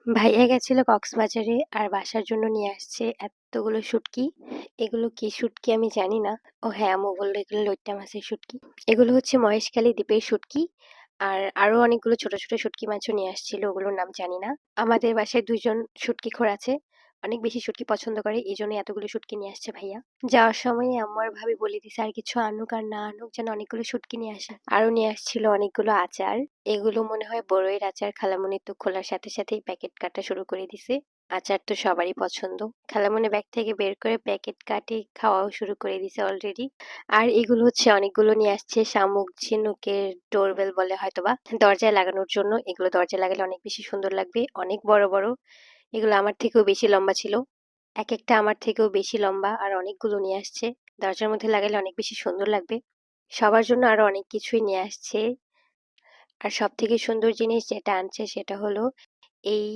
ভাইয়া গেছিল কক্সবাজারে আর বাসার জন্য নিয়ে আসছে এতগুলো শুটকি। এগুলো কি শুটকি আমি জানি না। ও হ্যাঁ, আম্মু বললো এগুলো লইট্টা মাছের শুটকি। এগুলো হচ্ছে মহেশখালী দ্বীপের শুটকি। আর আরো অনেকগুলো ছোট ছোট শুটকি মাছও নিয়ে আসছিল, ওগুলোর নাম জানি না। আমাদের বাসায় দুইজন শুটকি খোর আছে, অনেক বেশি শুটকি পছন্দ করে, এই জন্য এতগুলো শুটকি নিয়ে আসছে ভাইয়া। যাওয়ার সময় আম্মু আর ভাবি বলে দিছে আর কিছু আনুক আর না আনুক যেন অনেকগুলো শুটকি নিয়ে আসে। আরো নিয়ে আসছিল অনেকগুলো আচার। এগুলো মনে হয় বড়ইয়ের আচার। খালামণি তো খোলার সাথে সাথেই প্যাকেট কাটা শুরু করে দিছে। আচার তো সবারই পছন্দ। খালামণি ব্যাগ থেকে বের করে প্যাকেট কাটে খাওয়াও শুরু করে দিছে অলরেডি। আর এগুলো হচ্ছে অনেকগুলো নিয়ে আসছে শামুক ঝিনুকের ডোরবেল বলে হয়তোবা, দরজায় লাগানোর জন্য। এগুলো দরজায় লাগালে অনেক বেশি সুন্দর লাগবে, অনেক বড় বড়। এগুলো আমার থেকেও বেশি লম্বা ছিল, এক একটা আমার থেকেও বেশি লম্বা। আর অনেকগুলো নিয়ে আসছে, দরজার মধ্যে লাগালে অনেক বেশি সুন্দর লাগবে। সবার জন্য আরো অনেক কিছুই নিয়ে আসছে। আর সব থেকে সুন্দর জিনিস যেটা আনছে সেটা হলো এই